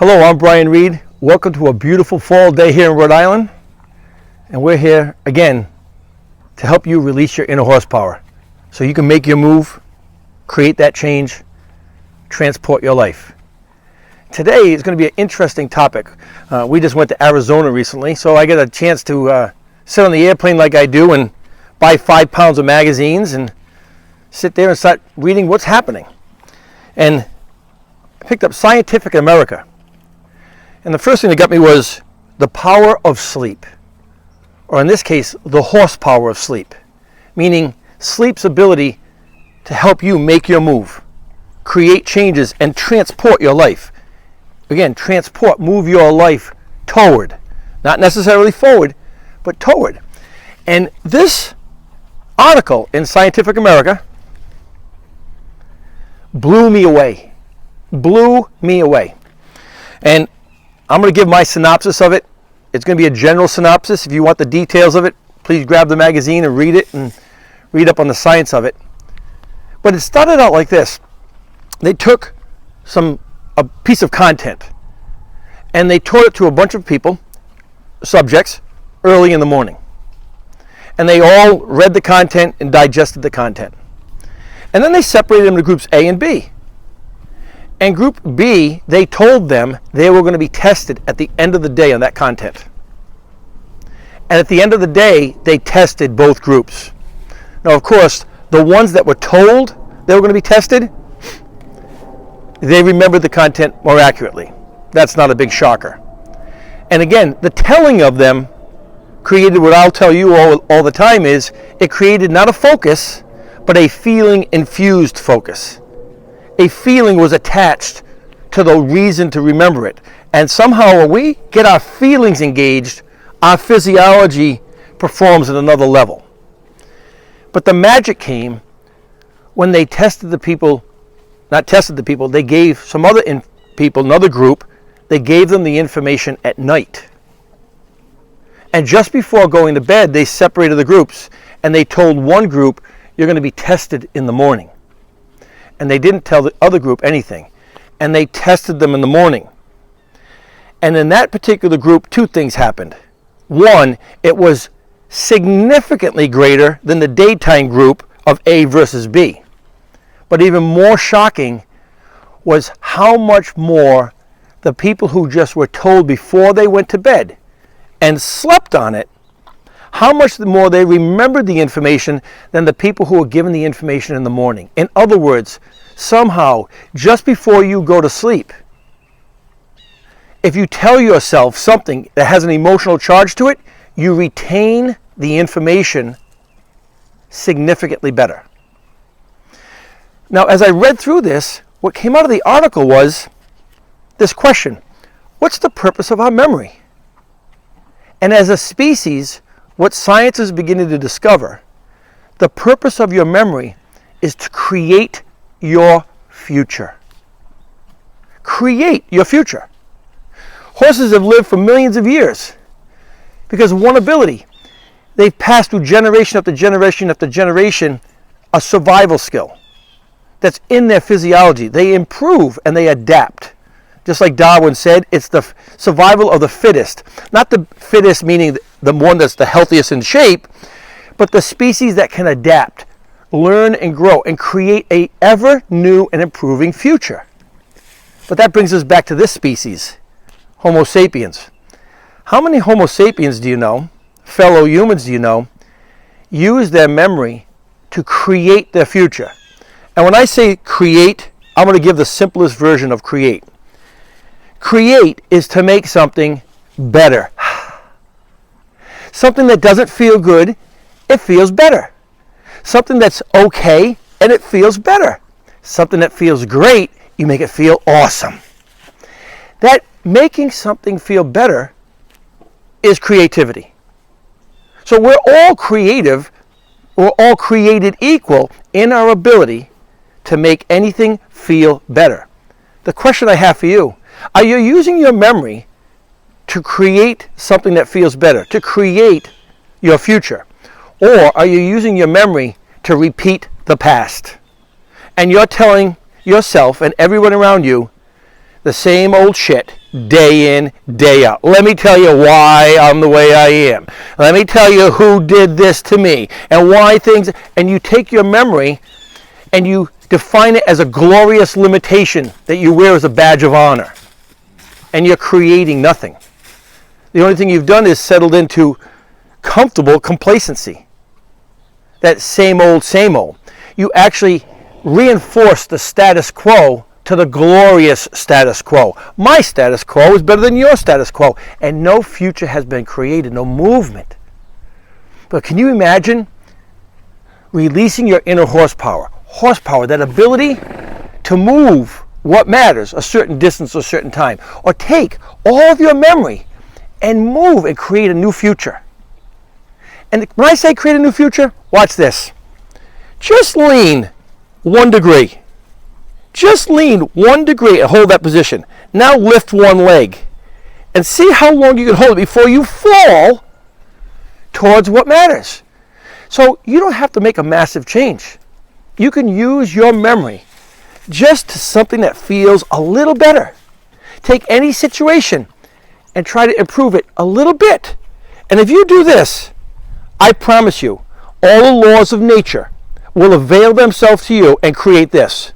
Hello, I'm Brian Reed. Welcome to a beautiful fall day here in Rhode Island. And we're here again to help you release your inner horsepower so you can make your move, create that change, transport your life. Today is going to be an interesting topic. We just went to Arizona recently, so I get a chance to sit on the airplane like I do and buy 5 pounds of magazines and sit there and start reading what's happening. And I picked up Scientific America. And the first thing that got me was the power of sleep, or in this case, the horsepower of sleep, meaning sleep's ability to help you make your move, create changes, and transport your life. Again, transport, move your life toward, not necessarily forward, but toward. And this article in Scientific America blew me away. And I'm going to give my synopsis of it. It's going to be a general synopsis. If you want the details of it, please grab the magazine and read it and read up on the science of it. But it started out like this. They took a piece of content and they taught it to a bunch of people, subjects, early in the morning. And they all read the content and digested the content. And then they separated them into groups A and B. And group B, they told them they were going to be tested at the end of the day on that content. And at the end of the day, they tested both groups. Now, of course, the ones that were told they were going to be tested, they remembered the content more accurately. That's not a big shocker. And again, the telling of them created what I'll tell you all the time is, it created not a focus, but a feeling-infused focus. A feeling was attached to the reason to remember it. And somehow when we get our feelings engaged, our physiology performs at another level. But the magic came when they tested the people, they gave some other people, another group, they gave them the information at night. And just before going to bed, they separated the groups and they told one group, you're going to be tested in the morning. And they didn't tell the other group anything. And they tested them in the morning. And in that particular group, two things happened. One, it was significantly greater than the daytime group of A versus B. But even more shocking was how much more the people who just were told before they went to bed and slept on it, how much more they remembered the information than the people who were given the information in the morning. In other words, somehow, just before you go to sleep, if you tell yourself something that has an emotional charge to it, you retain the information significantly better. Now, as I read through this, what came out of the article was this question: what's the purpose of our memory? And as a species, what science is beginning to discover, the purpose of your memory is to create your future. Create your future. Horses have lived for millions of years because of one ability. They've passed through generation after generation after generation a survival skill that's in their physiology. They improve and they adapt. Just like Darwin said, it's the survival of the fittest. Not the fittest meaning the one that's the healthiest in shape, but the species that can adapt, learn and grow, and create a ever new and improving future. But that brings us back to this species, Homo sapiens. How many Homo sapiens do you know, fellow humans do you know, use their memory to create their future? And when I say create, I'm going to give the simplest version of create. Create is to make something better. Something that doesn't feel good, it feels better. Something that's okay, and it feels better. Something that feels great, you make it feel awesome. That making something feel better is creativity. So we're all creative, we're all created equal in our ability to make anything feel better. The question I have for you, are you using your memory to create something that feels better, to create your future? Or are you using your memory to repeat the past? And you're telling yourself and everyone around you the same old shit day in, day out. Let me tell you why I'm the way I am. Let me tell you who did this to me and why things, and you take your memory and you define it as a glorious limitation that you wear as a badge of honor. And you're creating nothing. The only thing you've done is settled into comfortable complacency. That same old, same old. You actually reinforce the status quo to the glorious status quo. My status quo is better than your status quo. And no future has been created, no movement. But can you imagine releasing your inner horsepower? Horsepower, that ability to move what matters, a certain distance or a certain time. Or take all of your memory and move and create a new future. And when I say create a new future, watch this. Just lean 1 degree. Just lean 1 degree and hold that position. Now lift one leg and see how long you can hold it before you fall towards what matters. So you don't have to make a massive change. You can use your memory just to something that feels a little better. Take any situation and try to improve it a little bit. And if you do this, I promise you, all the laws of nature will avail themselves to you and create this.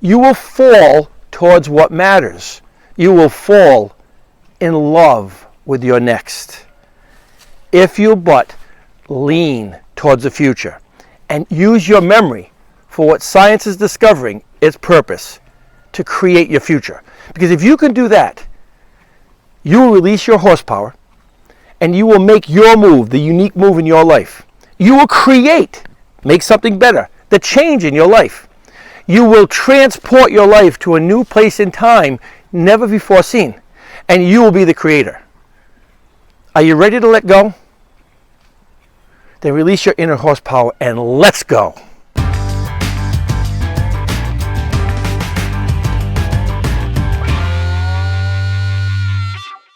You will fall towards what matters. You will fall in love with your next. If you but lean towards the future and use your memory for what science is discovering its purpose, to create your future. Because if you can do that, you will release your horsepower and you will make your move, the unique move in your life. You will create, make something better, the change in your life. You will transport your life to a new place in time never before seen. And you will be the creator. Are you ready to let go? Then release your inner horsepower and let's go.